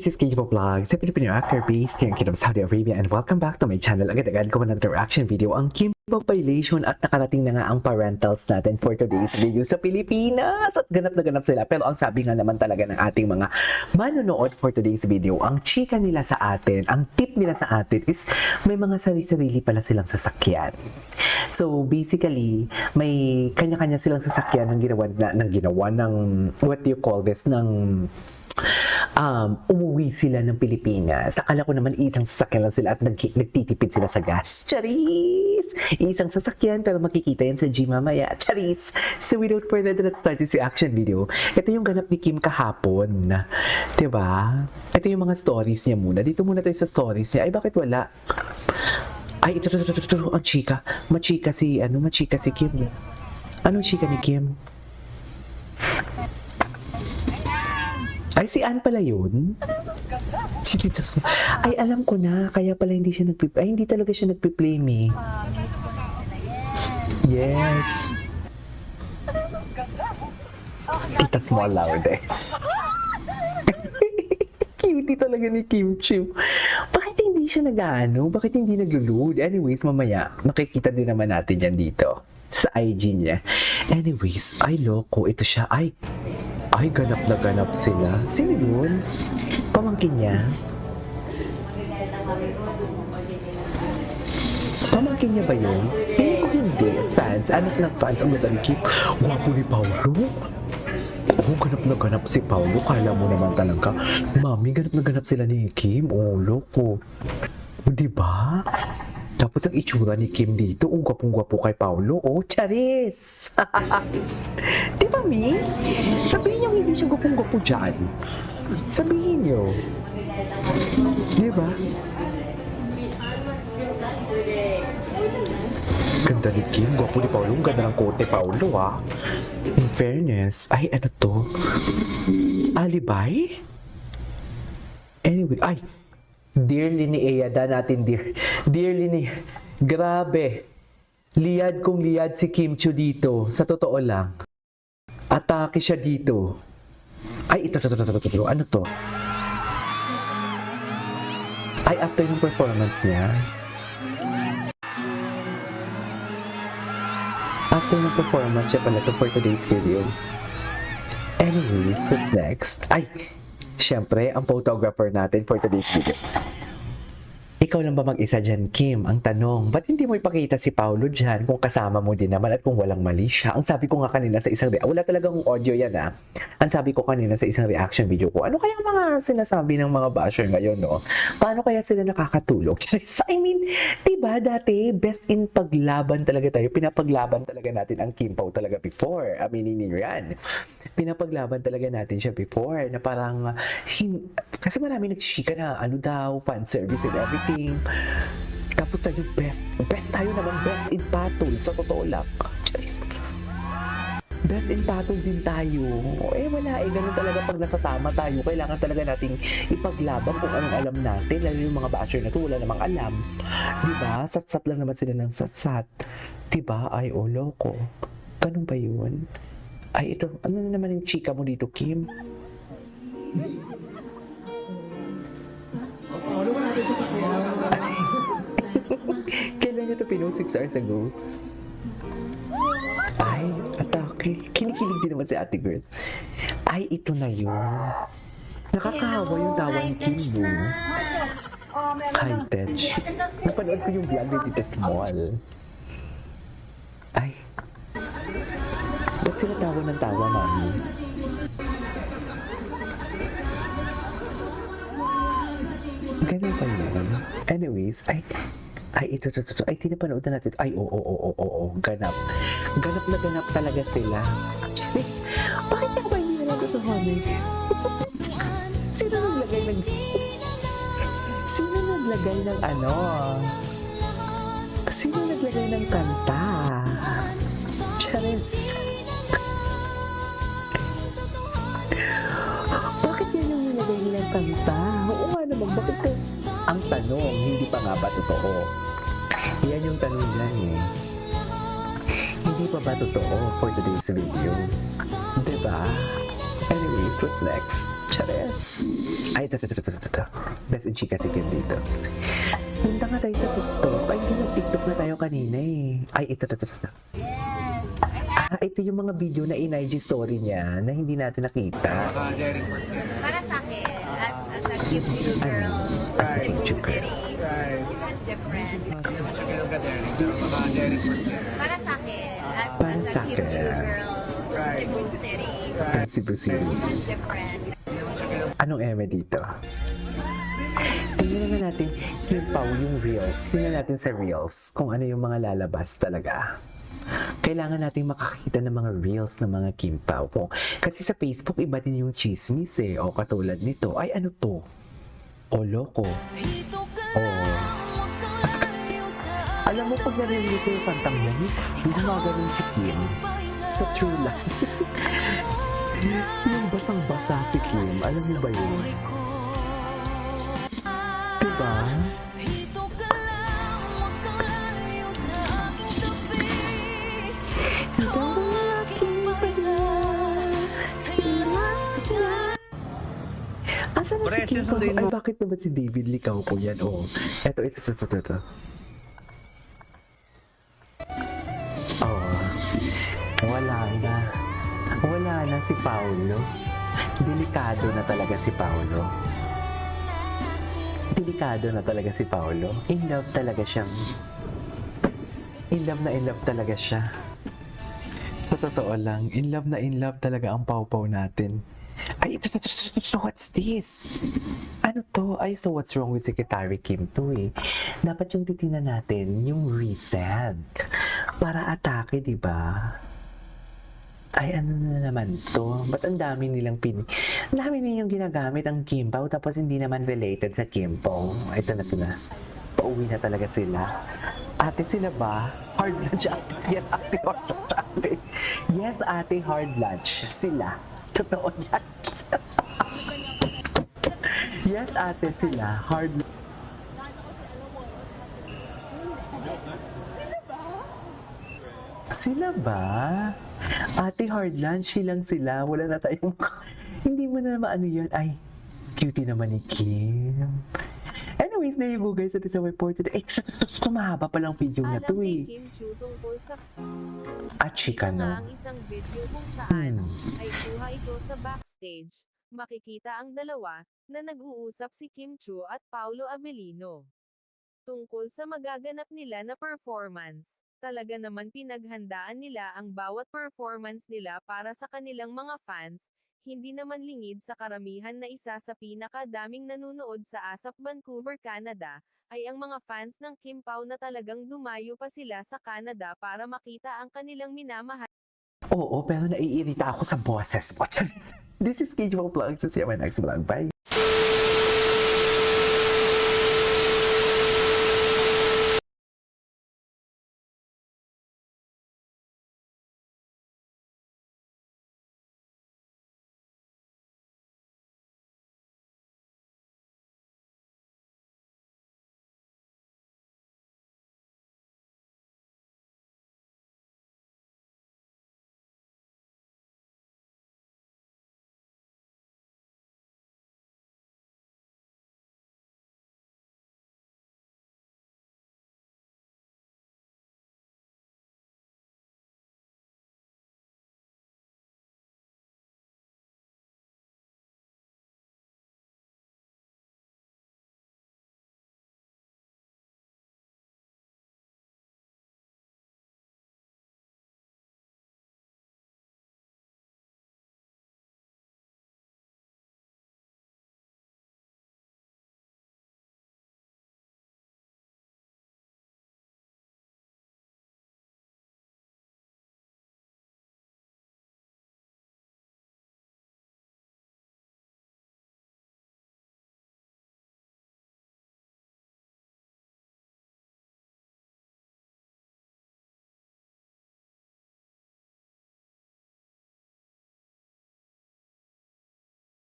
this is Kiko Vlog, sa Filipino actor based here in Kingdom of Saudi Arabia, and welcome back to my channel. Agad-agad ko na reaction video ang Kim violation at nakarating na nga ang parentals natin for today's video sa Pilipinas at ganap na ganap sila. Pero ang sabi nga naman talaga ng ating mga manonood for today's video, ang chika nila sa atin, ang tip nila sa atin is may mga sarili-sarili pala silang sasakyan. So basically, may kanya-kanya silang sasakyan ng ginawa ng what do you call this, ng umuwi sila ng Pilipinas. Akala ko naman isang sasakyan lang sila at nagtitipid sila sa gas. Charis! Isang sasakyan pero makikita yan sa G mamaya. Charis! So without further ado, let's start this reaction video. Ito yung ganap ni Kim kahapon. Diba? Ito yung mga stories niya muna. Dito muna tayo sa stories niya. Ay, bakit wala? Ay, ito. Ang chika. Machika si Kim. Anong chika ni Kim? Ay, si Ann pala yun? Ay, alam ko na. Kaya pala hindi siya ay, hindi talaga siya nagpiplay me. Yes. Tita small loud eh. Cutie talaga ni Kim Chiu. Bakit hindi siya nag-ano? Bakit hindi naglo-load? Anyways, mamaya, makikita din naman natin yan dito. Sa IG niya. Anyways, ay loko. Ito siya. Ay, ganap na ganap sila. Sino yun? Pamangkin niya? Pamangkin niya ba yun? Hindi ko hindi. Fans. Anak ng fans. Ang ganda ni Kim. Gwapo ni Paulo. Oh, ganap na ganap si Paulo. Kala mo naman talaga. Mami, ganap na ganap sila ni Kim. Oh, loko. Diba? Tapos ang itsura ni Kim dito, gwapong-gwapo kay Paulo. Oh, charis! Di ba, Mi? Sabihin niyo hindi siya gwapong-gwapo dyan. Sabihin niyo. Di ba? Ganda ni Kim, gwapo ni Paulo. Ang ganda ng kote Paulo, ah. In fairness, ay, ano to? Alibay? Anyway, ay! Dearly ni Eyada natin, dearly ni... Grabe. Liyad kong liyad si Kim Chiu dito. Sa totoo lang. Atake siya dito. Ay, ito. Ano to? Ay, after yung performance niya. After yung performance siya pala to for today's video. Anyways, what's next? Ay! Siyempre, ang photographer natin for today's video. Ikaw lang ba mag-isa dyan, Kim? Ang tanong, ba't hindi mo ipakita si Paulo dyan kung kasama mo din naman at kung walang mali siya? Ang sabi ko nga kanina sa isang wala talagang audio yan ah. Ang sabi ko kanina sa isang reaction video ko, ano kaya mga sinasabi ng mga basher ngayon, no? Paano kaya sila nakakatulog? I mean, diba dati, best in paglaban talaga tayo. Pinapaglaban talaga natin ang Kim Pao talaga before. Aminin niyo yan. Pinapaglaban talaga natin siya before na parang, kasi marami nagchika na, ano daw, fan service and everything. Tapos tayo best tayo naman, best in battle sa totoo lang. Charis. Best in battle din tayo. Eh wala ganun talaga pag nasa tama tayo. Kailangan talaga nating ipaglaban kung anong alam natin. Lalo yung mga basher na to, wala namang alam. Diba? Sat-sat lang naman sila ng sat-sat. Diba? Ay, loko. Ganun ba yun? Ay, ito. Ano na naman yung chika mo dito, Kim? Kailan niya ito pinost 6 hours ago? Ay, atake. Kinikilig din naman si ate girl. Ay, ito na yun. Nakakahawa yung tawa ni Kim mo. High touch. Napanood ko yung vlog ni Tita Small. Ay. Ba't sila tawa ng tawa, mami? Ganun pa yun. Anyways, ay, ito. Ay, tinapanood na natin. Ay, oo. Ganap na ganap talaga sila. Jeez, bakit na ba hindi na natutuhanin? Sino naglagay ng ano? Sino naglagay ng kanta? Charis. Bakit yan yung nilagay nilang kanta? Oo nga naman, bakit to? Ang tanong, hindi pa nga ba totoo? Yan yung tanong lang eh. Hindi pa ba totoo for today's video? Diba? Anyways, what's next? Charis. Pares. Ay, ito. Best in chika si Kim dito. Punta nga tayo sa TikTok. Ay, hindi nag-TikTok na tayo kanina eh. Ay, ito. Ito yung mga video na in-IG story niya na hindi natin nakita. Para sa akin, as a cute girl, As a Cebu cute girl. City, this is different. Para sa akin, Para as sa a cute akin. girl, Cebu City, Cebu City. this is different. Anong eme dito? Tingnan naman natin yung Pao, yung Reels. Tingnan natin sa Reels kung ano yung mga lalabas talaga. Kailangan natin makakita ng mga Reels ng mga Kim Pao. Kasi sa Facebook, iba din yung chismis eh. O katulad nito. Ay, ano to? O, loko. O. Alam mo, pag narinig ko yung kantang yan, gumaganon si Kim sa True Life. Yung basang-basa si Kim. Alam mo ba yun? Diba? Asan na si Kim Pao? Ay, bakit naman si David Licao po yan? Oh, ito. Oh, wala na si Paolo. Delikado na talaga si Paolo. In love talaga siya. In love talaga siya. Sa totoo lang, in love talaga ang Pau-Pau natin. Ay, ito, what's this? Ano to? Ay, so what's wrong with Secretary Kim to eh? Dapat yung titingnan natin, yung resent. Para atake, di ba? Ay, ano na naman to? Ba't ang dami nilang ang dami nilang ginagamit ang Kim Pao, tapos hindi naman related sa Kim Pao. Ito na. Pauwi na talaga sila. Ate, sila ba? Hard lunch ate. Yes, ate, hard lunch ate. Yes, ate, hard lunch. Sila. Totoo yan. Yes, ate, sila. Hard lunch. Sila ba? Ate, hard lunch, silang sila. Wala na tayong... Hindi mo na maano yun. Ay, cutie naman ni Kim. Anyways, there you go guys. Ito sa report today. Eh, kumahaba pa lang video niya to Alam eh. ni Kim Chu tungkol sa Chika nga no. ang isang video kung saan Hmm. ay kuha ito sa backstage. Makikita ang dalawa na nag-uusap si Kim Chu at Paolo Avellino. Tungkol sa magaganap nila na performance. Talaga naman pinaghandaan nila ang bawat performance nila para sa kanilang mga fans, hindi naman lingid sa karamihan na isa sa pinakadaming nanunood sa ASAP Vancouver, Canada, ay ang mga fans ng Kim Pao na talagang dumayo pa sila sa Canada para makita ang kanilang minamahal. Oo, pero naiirita ako sa boses mo. This is KJ Vlogs. See you in my next vlog. Bye!